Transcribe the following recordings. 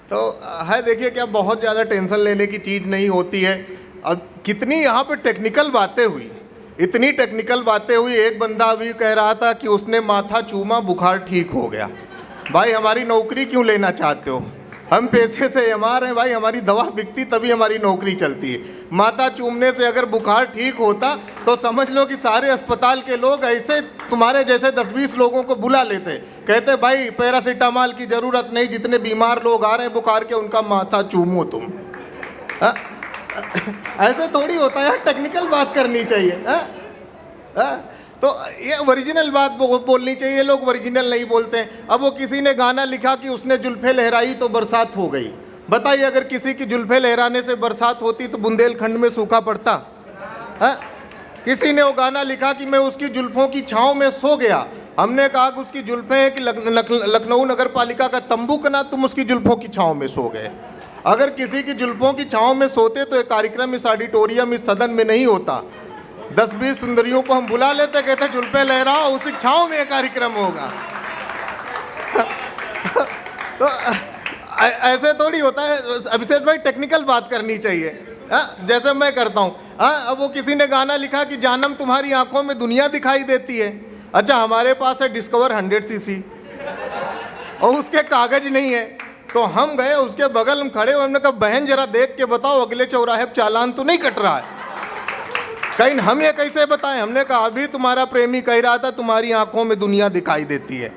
तो है, देखिए क्या बहुत ज़्यादा टेंशन लेने की चीज़ नहीं होती है। अब कितनी यहाँ पे टेक्निकल बातें हुई, इतनी टेक्निकल बातें हुई। एक बंदा अभी कह रहा था कि उसने माथा चूमा, बुखार ठीक हो गया। भाई हमारी नौकरी क्यों लेना चाहते हो? हम पैसे से एमआर हैं भाई, हमारी दवा बिकती तभी हमारी नौकरी चलती है। माथा चूमने से अगर बुखार ठीक होता तो समझ लो कि सारे अस्पताल के लोग ऐसे तुम्हारे जैसे 10-20 लोगों को बुला लेते, कहते भाई पैरासीटामॉल की ज़रूरत नहीं, जितने बीमार लोग आ रहे हैं बुखार के उनका माथा चूमो तुम। हा? ऐसे थोड़ी होता है, टेक्निकल बात करनी चाहिए। हा? तो ये ओरिजिनल बात बोलनी चाहिए। लोग ओरिजिनल नहीं बोलते हैं। अब वो किसी ने गाना लिखा कि उसने जुल्फे लहराई तो बरसात हो गई। बताइए अगर किसी की जुल्फे लहराने से बरसात होती तो बुंदेलखंड में सूखा पड़ता? है? किसी ने वो गाना लिखा कि मैं उसकी जुल्फों की छाँव में सो गया। हमने कहा कि उसकी जुल्फे हैं कि लखनऊ नगर पालिका का तंबू का ना, तुम उसकी जुल्फों की छाँव में सो गए। अगर किसी की जुल्फों की छाँव में सोते तो एक कार्यक्रम इस ऑडिटोरियम, इस सदन में नहीं होता। 10-20 सुंदरियों को हम बुला लेते, कहते जुल्फे लहराओ, उसी छाँव में एक कार्यक्रम होगा। तो ऐसे थोड़ी होता है अभिषेक भाई, टेक्निकल बात करनी चाहिए। जैसे मैं करता हूँ। अब वो किसी ने गाना लिखा कि जानम तुम्हारी आंखों में दुनिया दिखाई देती है। अच्छा, हमारे पास है डिस्कवर 100cc और उसके कागज नहीं है, तो हम गए उसके बगल में खड़े हुए, हमने कहा बहन जरा देख के बताओ अगले चौराहे पर चालान तो नहीं कट रहा है? कहीं हम ये कैसे बताएं? हमने कहा अभी तुम्हारा प्रेमी कह रहा था तुम्हारी आंखों में दुनिया दिखाई देती है,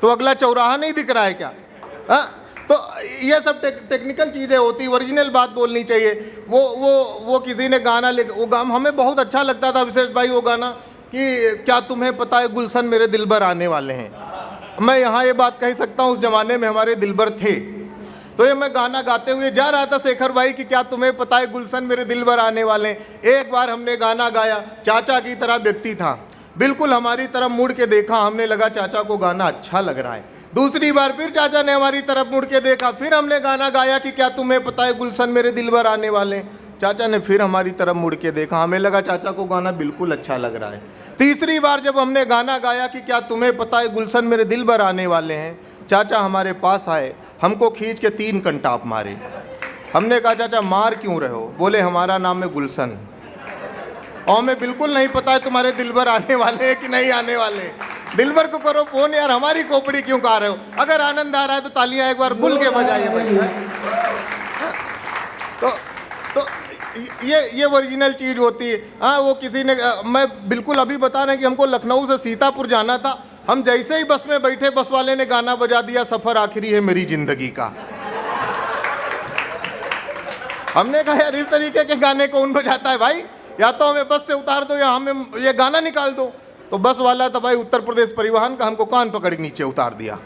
तो अगला चौराहा नहीं दिख रहा है क्या? तो ये सब टेक्निकल चीज़ें होती, ओरिजिनल बात बोलनी चाहिए। वो किसी ने गाना वो गाना हमें बहुत अच्छा लगता था विशेष भाई, वो गाना कि क्या तुम्हें पता है गुलशन मेरे दिलबर आने वाले हैं। मैं यहाँ ये बात कह सकता हूँ, उस जमाने में हमारे दिलबर थे। तो ये मैं गाना गाते हुए जा रहा था शेखर भाई कि क्या तुम्हें पता है गुलशन मेरे दिलबर आने वाले हैं। एक बार हमने गाना गाया, चाचा की तरह व्यक्ति था, बिल्कुल हमारी तरफ मुड़ के देखा, हमने लगा चाचा को गाना अच्छा लग रहा है। दूसरी बार फिर चाचा ने हमारी तरफ मुड़ के देखा, फिर हमने गाना गाया कि क्या तुम्हें पता है गुलशन मेरे दिलबर आने वाले हैं। चाचा ने फिर हमारी तरफ मुड़ के देखा, हमें लगा चाचा को गाना बिल्कुल अच्छा लग रहा है। तीसरी बार जब हमने गाना गाया कि क्या तुम्हें पता है गुलशन मेरे दिलबर आने वाले हैं, चाचा हमारे पास आए, हमको खींच के 3 कंटाप मारे। हमने कहा चाचा मार क्यों रहे हो? बोले हमारा नाम है गुलशन और हमें बिल्कुल नहीं पता है तुम्हारे दिलबर आने वाले हैं कि नहीं आने वाले। दिलबर को करो फोन यार, हमारी खोपड़ी क्यों खा रहे हो? अगर आनंद आ रहा है तो तालियां एक बार खुल के बजाइए भाई। तो ये ओरिजिनल चीज़ होती है। हाँ, वो किसी ने, मैं बिल्कुल अभी बता रहे कि हमको लखनऊ से सीतापुर जाना था, हम जैसे ही बस में बैठे बस वाले ने गाना बजा दिया, सफ़र आखिरी है मेरी ज़िंदगी का। हमने कहा यार इस तरीके के गाने कौन बजाता है भाई? या तो हमें बस से उतार दो या हमें ये गाना निकाल दो। तो बस वाला था भाई उत्तर प्रदेश परिवहन का, हमको कान पकड़ के नीचे उतार दिया।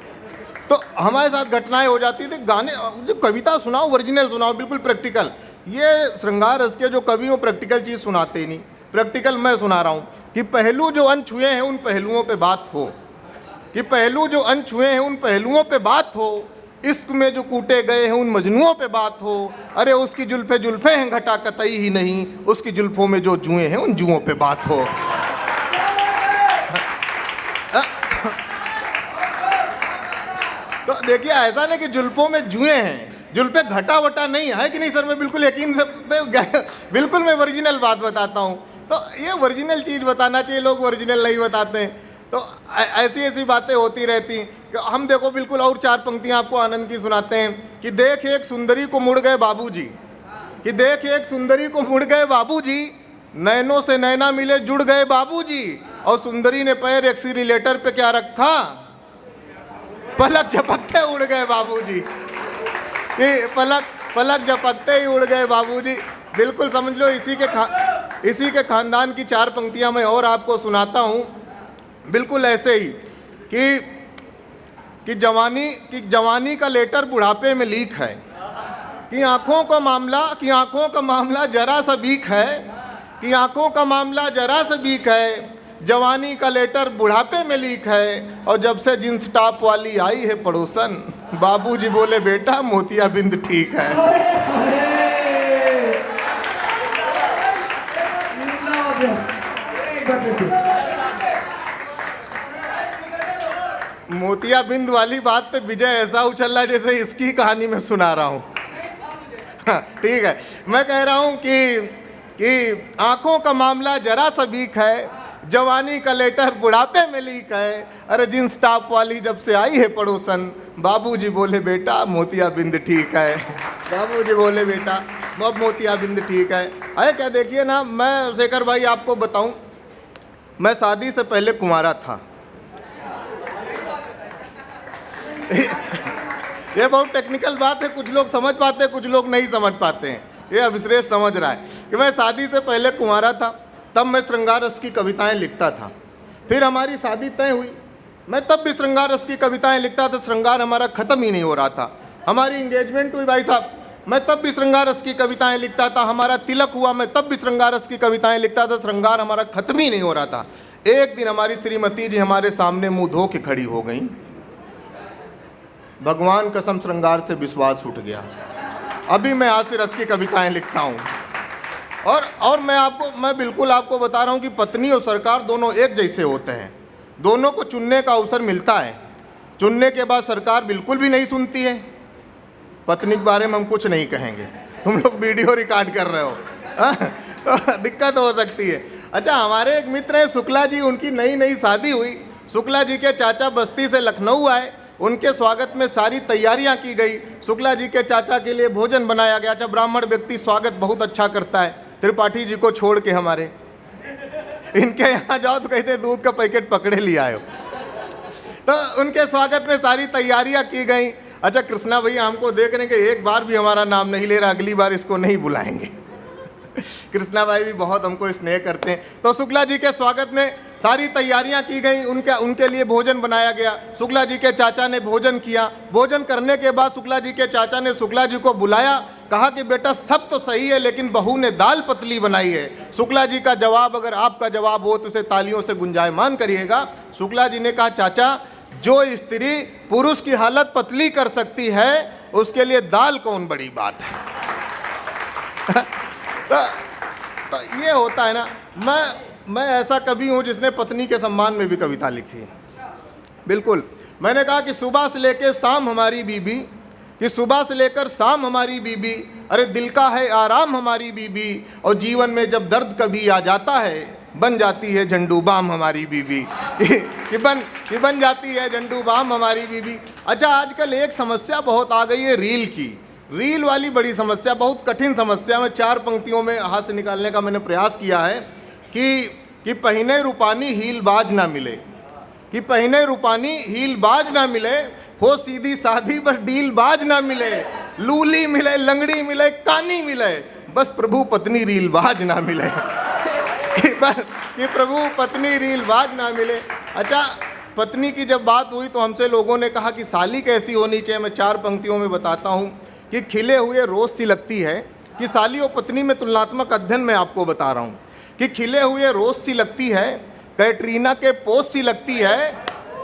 तो हमारे साथ घटनाएं हो जाती थी। गाने जो कविता सुनाओ ओरिजिनल सुनाओ, बिल्कुल प्रैक्टिकल। ये श्रृंगार रस के जो कवि हो प्रैक्टिकल चीज़ सुनाते ही नहीं। प्रैक्टिकल मैं सुना रहा हूँ कि पहलू जो अनछुए हैं उन पहलुओं पे बात हो, कि पहलू जो अनछुए हैं उन पहलुओं पे बात हो, इश्क में जो कूटे गए हैं उन मजनुओं पे बात हो। अरे उसकी जुल्फे जुल्फे हैं घटा कतई ही नहीं, उसकी जुल्फों में जो जुएं हैं उन जुओं पे बात हो। तो देखिए ऐसा नहीं कि जुल्फों में जुएं हैं, जुल्फे घटा वटा नहीं है कि नहीं सर? मैं बिल्कुल यकीन से बिल्कुल मैं ओरिजिनल बात बताता हूँ। तो ये ओरिजिनल चीज़ बताना चाहिए, लोग ओरिजिनल नहीं बताते हैं। तो ऐसी ऐसी बातें होती रहती हैं। हम देखो बिल्कुल और 4 पंक्तियाँ आपको आनंद की सुनाते हैं कि देख एक सुंदरी को मुड़ गए बाबूजी, कि देख एक सुंदरी को मुड़ गए बाबूजी, नैनों से नैना मिले जुड़ गए बाबूजी, और सुंदरी ने पैर एक्सीलरेटर पे क्या रखा, पलक झपकते उड़ गए बाबूजी। कि पलक झपकते ही उड़ गए बाबूजी। बिल्कुल समझ लो इसी के खानदान की 4 पंक्तियां मैं और आपको सुनाता हूँ। बिल्कुल ऐसे ही कि जवानी का लेटर बुढ़ापे में लीक है, कि आँखों का मामला जरा सा बीक है, कि आँखों का मामला जरा सा बीक है, जवानी का लेटर बुढ़ापे में लीक है, और जब से जींस टॉप वाली आई है पड़ोसन, बाबूजी बोले बेटा मोतियाबिंद ठीक है। मोतियाबिंद वाली बात पे विजय ऐसा उछला जैसे इसकी कहानी मैं सुना रहा हूँ। ठीक है, मैं कह रहा हूँ कि आंखों का मामला जरा सा वीक है, जवानी का लेटर बुढ़ापे में लीक है। अरे जींस टॉप वाली जब से आई है पड़ोसन, बाबूजी बोले बेटा मोतियाबिंद ठीक है। बाबूजी बोले बेटा अब मोतियाबिंद ठीक है। अरे क्या देखिए ना, मैं शेखर भाई आपको बताऊं, मैं शादी से पहले कुंवारा था। ये बहुत टेक्निकल बात है, कुछ लोग समझ पाते हैं, कुछ लोग नहीं समझ पाते हैं। ये अभिश्रेष समझ रहा है कि मैं शादी से पहले कुंवारा था, तब मैं श्रृंगार रस की कविताएं लिखता था। फिर हमारी शादी तय हुई, मैं तब भी श्रृंगार रस की कविताएं लिखता था। श्रृंगार हमारा खत्म ही नहीं हो रहा था। हमारी इंगेजमेंट हुई भाई साहब, मैं तब भी श्रृंगार रस की कविताएं लिखता था। हमारा तिलक हुआ, मैं तब भी श्रृंगार रस की कविताएं लिखता था। श्रृंगार हमारा खत्म ही नहीं हो रहा था। एक दिन हमारी श्रीमती जी हमारे सामने मुंह धो के खड़ी हो गई। भगवान कसम श्रृंगार से विश्वास उठ गया। अभी मैं हास्य रस की कविताएं लिखता हूँ। और मैं बिल्कुल आपको बता रहा हूँ कि पत्नी और सरकार दोनों एक जैसे होते हैं। दोनों को चुनने का अवसर मिलता है। चुनने के बाद सरकार बिल्कुल भी नहीं सुनती है। पत्नी के बारे में हम कुछ नहीं कहेंगे, तुम लोग वीडियो रिकॉर्ड कर रहे हो, तो दिक्कत हो सकती है। अच्छा, हमारे एक मित्र हैं शुक्ला जी, उनकी नई नई शादी हुई। शुक्ला जी के चाचा बस्ती से लखनऊ आए, उनके स्वागत में सारी तैयारियां की गई। शुक्ला जी के चाचा के लिए भोजन बनाया गया। अच्छा, ब्राह्मण व्यक्ति स्वागत बहुत अच्छा करता है। त्रिपाठी जी को छोड़ के हमारे इनके यहाँ जाओ तो कहते दूध का पैकेट पकड़े लिया आयो। तो उनके स्वागत में सारी तैयारियां की गई। अच्छा, कृष्णा भैया हमको देख रहे हैं कि एक बार भी हमारा नाम नहीं ले रहा, अगली बार इसको नहीं बुलाएंगे। कृष्णा भाई भी बहुत हमको स्नेह करते हैं। तो शुक्ला जी के स्वागत में सारी तैयारियां की गई, उनके लिए भोजन बनाया गया। शुक्ला जी के चाचा ने भोजन किया। भोजन करने के बाद शुक्ला जी के चाचा ने शुक्ला जी को बुलाया, कहा कि बेटा सब तो सही है लेकिन बहू ने दाल पतली बनाई है। शुक्ला जी का जवाब, अगर आपका जवाब हो तो उसे तालियों से गुंजायमान करिएगा। शुक्ला जी ने कहा, चाचा जो स्त्री पुरुष की हालत पतली कर सकती है उसके लिए दाल कौन बड़ी बात है। तो ये होता है ना। मैं ऐसा कवि हूँ जिसने पत्नी के सम्मान में भी कविता लिखी है। बिल्कुल, मैंने कहा कि सुबह से लेकर शाम हमारी बीबी, कि सुबह से लेकर शाम हमारी बीबी, अरे दिल का है आराम हमारी बीबी, और जीवन में जब दर्द कभी आ जाता है बन जाती है झंडू बाम हमारी बीबी। कि बन जाती है झंडू बाम हमारी बीबी। अच्छा, आजकल एक समस्या बहुत आ गई है रील की। रील वाली बड़ी समस्या, बहुत कठिन समस्या में 4 पंक्तियों में हाथ से निकालने का मैंने प्रयास किया है कि पहिने रूपानी हील बाज ना मिले, कि पहिने रूपानी हील बाज ना मिले, हो सीधी साधी बस डील बाज ना मिले, लूली मिले लंगड़ी मिले कानी मिले, बस प्रभु पत्नी रील बाज ना मिले। कि प्रभु पत्नी रील बाज ना मिले। अच्छा, पत्नी की जब बात हुई तो हमसे लोगों ने कहा कि साली कैसी होनी चाहिए। मैं 4 पंक्तियों में बताता हूँ कि खिले हुए रोज सी लगती है, कि साली और पत्नी में तुलनात्मक अध्ययन मैं आपको बता रहा हूँ कि खिले हुए रोज सी लगती है, कैटरीना के पोस्ट सी लगती है,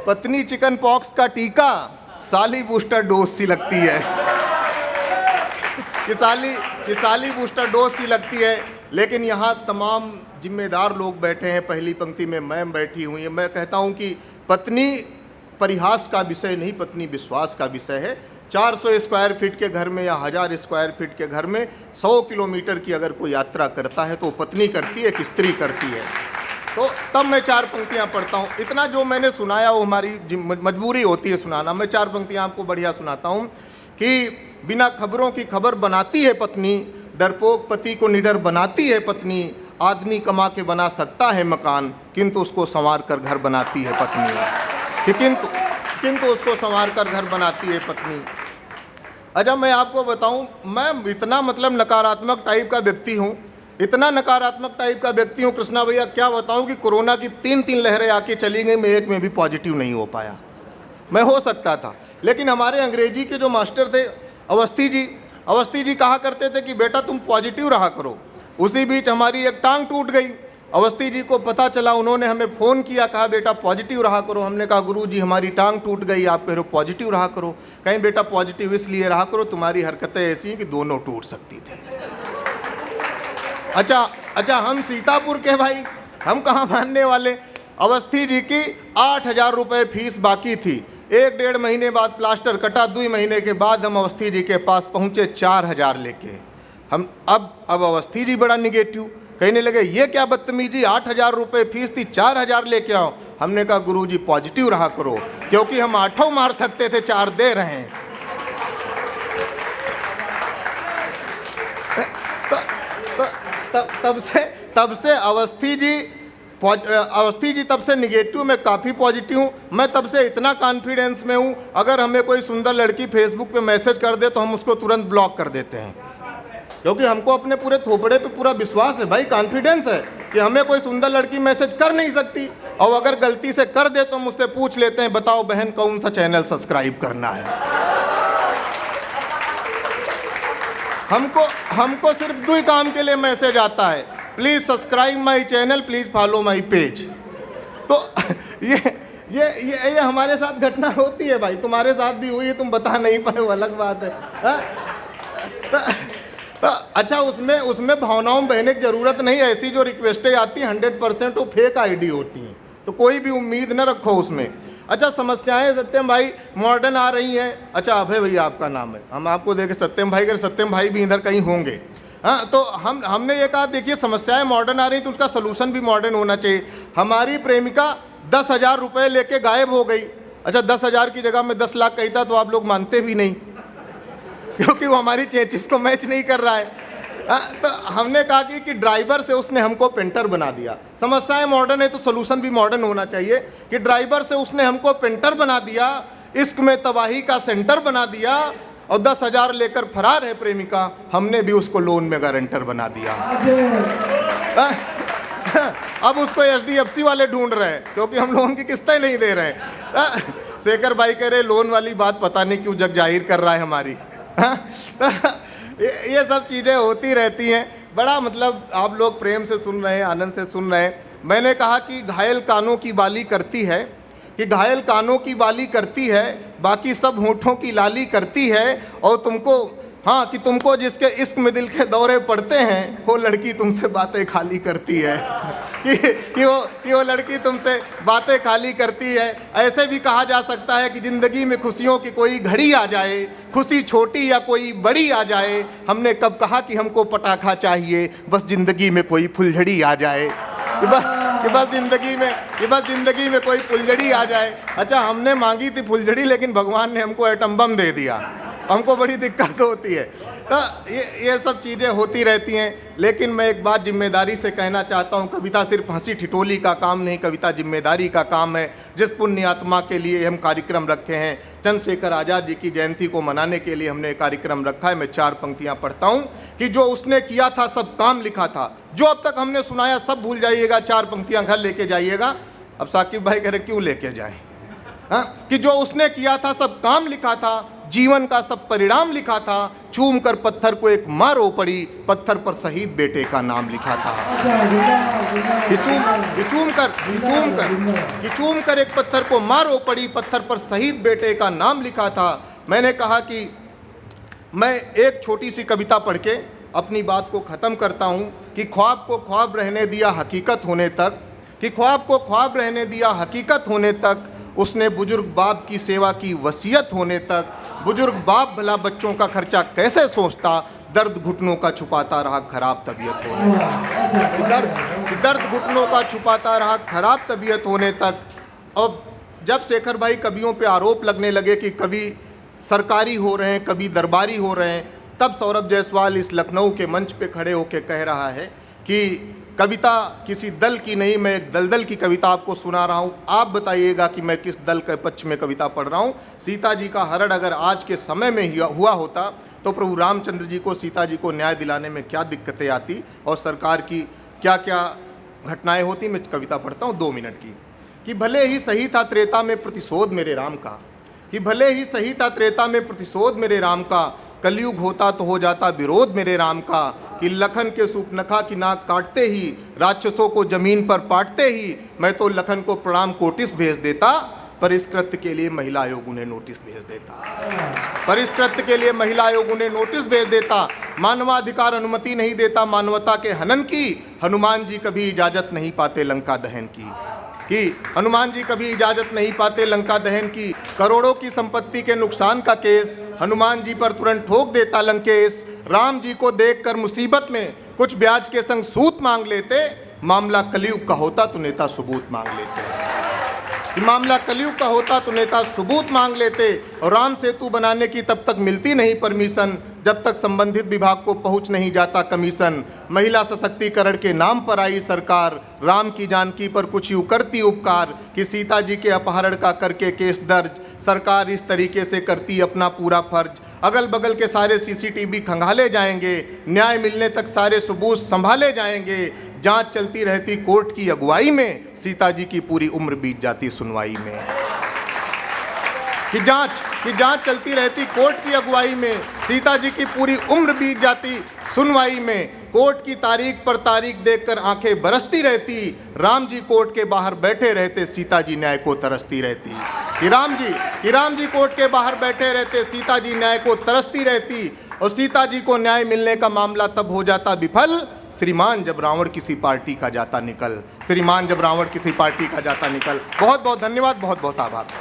पत्नी चिकन पॉक्स का टीका, साली बूस्टर डोज सी लगती है। कि साली बूस्टर डोज सी लगती है। लेकिन यहाँ तमाम जिम्मेदार लोग बैठे हैं, पहली पंक्ति में मैम बैठी हुई है। मैं कहता हूँ कि पत्नी परिहास का विषय नहीं, पत्नी विश्वास का विषय है। 400 स्क्वायर फीट के घर में या 1000 स्क्वायर फीट के घर में 100 किलोमीटर की अगर कोई यात्रा करता है तो पत्नी करती है कि स्त्री करती है। तो तब मैं 4 पंक्तियाँ पढ़ता हूँ। इतना जो मैंने सुनाया वो हमारी मजबूरी होती है सुनाना। मैं 4 पंक्तियाँ आपको बढ़िया सुनाता हूँ कि बिना खबरों की खबर बनाती है पत्नी, डरपोक पति को निडर बनाती है पत्नी, आदमी कमा के बना सकता है मकान किंतु उसको संवार कर घर बनाती है पत्नी। किंतु उसको संवार कर घर बनाती है पत्नी। अच्छा, मैं आपको बताऊं, मैं इतना मतलब नकारात्मक टाइप का व्यक्ति हूं, इतना नकारात्मक टाइप का व्यक्ति हूं कृष्णा भैया, क्या बताऊं कि कोरोना की 3 लहरें आके चली गई, मैं एक में भी पॉजिटिव नहीं हो पाया। मैं हो सकता था, लेकिन हमारे अंग्रेजी के जो मास्टर थे अवस्थी जी कहा करते थे कि बेटा तुम पॉजिटिव रहा करो। उसी बीच हमारी एक टांग टूट गई। अवस्थी जी को पता चला, उन्होंने हमें फ़ोन किया, कहा बेटा पॉजिटिव रहा करो। हमने कहा गुरुजी हमारी टांग टूट गई, आप कह रहे हो पॉजिटिव रहा करो। कहीं बेटा पॉजिटिव इसलिए रहा करो, तुम्हारी हरकतें ऐसी हैं कि दोनों टूट सकती थी। अच्छा, हम सीतापुर के भाई, हम कहाँ मानने वाले। अवस्थी जी की 8000 रुपये फीस बाकी थी, एक 1.5 महीने बाद प्लास्टर कटा, 2 महीने के बाद हम अवस्थी जी के पास पहुँचे 4,000 लेके। हम अब अवस्थी जी बड़ा निगेटिव, कहने लगे ये क्या बदतमीजी, 8,000 रुपये फीस थी, 4,000 लेके आओ। हमने कहा गुरुजी पॉजिटिव रहा करो, क्योंकि हम 8 मार सकते थे, 4 दे रहे हैं। तब से अवस्थी जी तब से निगेटिव, मैं काफ़ी पॉजिटिव हूँ। मैं तब से इतना कॉन्फिडेंस में हूँ, अगर हमें कोई सुंदर लड़की फेसबुक पे मैसेज कर दे तो हम उसको तुरंत ब्लॉक कर देते हैं, क्योंकि हमको अपने पूरे थोपड़े पे पूरा विश्वास है भाई, कॉन्फिडेंस है कि हमें कोई सुंदर लड़की मैसेज कर नहीं सकती। और अगर गलती से कर दे तो मुझसे पूछ लेते हैं, बताओ बहन कौन सा चैनल सब्सक्राइब करना है। हमको सिर्फ 2 काम के लिए मैसेज आता है, please subscribe my channel, please follow my page. तो ये हमारे साथ घटना होती है भाई, तुम्हारे साथ भी हुई है, तुम बता नहीं पाए, वो अलग बात है। तो अच्छा, उसमें भावनाओं में बहने की ज़रूरत नहीं है। ऐसी जो रिक्वेस्टें आती हैं 100% वो फेक आईडी होती हैं, तो कोई भी उम्मीद न रखो उसमें। अच्छा, समस्याएं सत्यम भाई मॉडर्न आ रही हैं। अच्छा, अभय भैया आपका नाम है, हम आपको देखे सत्यम भाई, अगर सत्यम भाई भी इधर कहीं होंगे। हाँ, तो हमने ये कहा देखिए समस्याएं मॉडर्न आ रही तो उसका सलूशन भी मॉडर्न होना चाहिए। हमारी प्रेमिका 10,000 रुपये लेके गायब हो गई। अच्छा, 10,000 की जगह में 10 लाख कहता तो आप लोग मानते भी नहीं, क्योंकि वो हमारी चेचिस को मैच नहीं कर रहा है। तो हमने कहा कि ड्राइवर से उसने हमको पेंटर बना दिया। समस्याएं मॉडर्न है तो सोल्यूशन भी मॉडर्न होना चाहिए, कि ड्राइवर से उसने हमको पेंटर बना दिया, इश्क में तबाही का सेंटर बना दिया, और 10,000 लेकर फरार है प्रेमिका, हमने भी उसको लोन में गारंटर बना दिया। अब उसको HDFC वाले ढूंढ रहे हैं, क्योंकि हम लोन की किस्तें नहीं दे रहे हैं। शेखर भाई कह रहे लोन वाली बात पता नहीं क्यों जग जाहिर कर रहा है हमारी। ये सब चीज़ें होती रहती हैं। बड़ा मतलब आप लोग प्रेम से सुन रहे हैं, आनंद से सुन रहे हैं। मैंने कहा कि घायल कानों की बाली करती है, कि घायल कानों की बाली करती है, बाकी सब होठों की लाली करती है। और तुमको, हाँ, कि तुमको जिसके इश्क में दिल के दौरे पड़ते हैं, वो लड़की तुमसे बातें खाली करती है। कि वो लड़की तुमसे बातें खाली करती है। ऐसे भी कहा जा सकता है कि ज़िंदगी में खुशियों की कोई घड़ी आ जाए, खुशी छोटी या कोई बड़ी आ जाए, हमने कब कहा कि हमको पटाखा चाहिए, बस ज़िंदगी में कोई फुलझड़ी आ जाए, कि बस ज़िंदगी में कोई फुलझड़ी आ जाए। अच्छा, हमने मांगी थी फुलझड़ी, लेकिन भगवान ने हमको एटम बम दे दिया, हमको बड़ी दिक्कत होती है। तो ये सब चीज़ें होती रहती हैं। लेकिन मैं एक बात जिम्मेदारी से कहना चाहता हूँ, कविता सिर्फ हंसी ठिठोली का काम नहीं, कविता जिम्मेदारी का काम है। जिस पुण्य आत्मा के लिए हम कार्यक्रम रखे हैं, चंद्रशेखर आज़ाद जी की जयंती को मनाने के लिए हमने कार्यक्रम रखा है। मैं 4 पंक्तियाँ पढ़ता हूँ कि जो उसने किया था सब काम लिखा था, जो अब तक हमने सुनाया सब भूल जाइएगा, 4 पंक्तियाँ घर लेके जाइएगा। अब साकिब भाई कह रहे क्यों लेके जाएं? हाँ, कि जो उसने किया था सब काम लिखा था, जीवन का सब परिणाम लिखा था, चूम कर पत्थर को एक माँ रो पड़ी, पत्थर पर शहीद बेटे का नाम लिखा था। चूम कर एक पत्थर को माँ रो पड़ी, पत्थर पर शहीद बेटे का नाम लिखा था। मैंने कहा कि मैं एक छोटी सी कविता पढ़ के अपनी बात को ख़त्म करता हूँ, कि ख्वाब को ख्वाब रहने दिया हकीकत होने तक, कि ख्वाब को ख्वाब रहने दिया हकीकत होने तक, उसने बुजुर्ग बाप की सेवा की वसीयत होने तक। बुजुर्ग बाप भला बच्चों का खर्चा कैसे सोचता, दर्द घुटनों का छुपाता रहा खराब तबीयत होने तक। दर्द घुटनों का छुपाता रहा खराब तबीयत होने तक। अब जब शेखर भाई कवियों पे आरोप लगने लगे कि कवि सरकारी हो रहे हैं, कवि दरबारी हो रहे हैं, तब सौरभ जायसवाल इस लखनऊ के मंच पे खड़े होकर कह रहा है कि कविता किसी दल की नहीं, मैं एक दलदल की कविता आपको सुना रहा हूँ, आप बताइएगा कि मैं किस दल के पक्ष में कविता पढ़ रहा हूँ। सीता जी का हरण अगर आज के समय में हुआ होता तो प्रभु रामचंद्र जी को, सीता जी को न्याय दिलाने में क्या दिक्कतें आती और सरकार की क्या क्या घटनाएं होती। मैं कविता पढ़ता हूँ 2 मिनट की। कि भले ही सही था त्रेता में प्रतिशोध मेरे राम का, कि भले ही सही था त्रेता में प्रतिशोध मेरे राम का, कलयुग होता तो हो जाता विरोध मेरे राम का। कि लखन के सूपनखा की नाक काटते ही, राक्षसों को जमीन पर पाटते ही, मैं तो लखन को प्रणाम कोटिस भेज देता, पर इस कृत्य के लिए महिला आयोग उन्हें नोटिस भेज देता। पर इस कृत्य के लिए महिला आयोग उन्हें नोटिस भेज देता। मानवाधिकार अनुमति नहीं देता मानवता के हनन की, हनुमान जी कभी इजाजत नहीं पाते लंका दहन की। कि हनुमान जी कभी इजाजत नहीं पाते लंका दहन की, करोड़ों की संपत्ति के नुकसान का केस हनुमान जी पर तुरंत ठोक देता लंकेश, राम जी को देखकर मुसीबत में कुछ ब्याज के संग सूत मांग लेते, मामला कलयुग का होता तो नेता सबूत मांग लेते। कि मामला कलयुग का होता तो नेता सबूत मांग लेते, और राम सेतु बनाने की तब तक मिलती नहीं परमिशन जब तक संबंधित विभाग को पहुंच नहीं जाता कमीशन। महिला सशक्तिकरण के नाम पर आई सरकार, राम की जानकी पर कुछ यूं करती उपकार कि सीता जी के अपहरण का करके केस दर्ज, सरकार इस तरीके से करती अपना पूरा फर्ज। अगल बगल के सारे सीसीटीवी खंगाले जाएंगे, न्याय मिलने तक सारे सबूत संभाले जाएंगे, जांच चलती रहती कोर्ट की अगुवाई में, सीता जी की पूरी उम्र बीत जाती सुनवाई में। कि जांच चलती रहती कोर्ट की अगुवाई में, सीता जी की पूरी उम्र बीत जाती सुनवाई में। कोर्ट की तारीख पर तारीख देखकर आंखें बरसती रहती, राम जी कोर्ट के बाहर बैठे रहते, सीता जी न्याय को तरसती रहती। कि राम जी कोर्ट के बाहर बैठे रहते, सीता जी न्याय को तरसती रहती, और सीता जी को न्याय मिलने का मामला तब हो जाता विफल, श्रीमान जब रावण किसी पार्टी का जाता निकल। श्रीमान जब रावण किसी पार्टी का जाता निकल। बहुत बहुत धन्यवाद, बहुत बहुत आभार।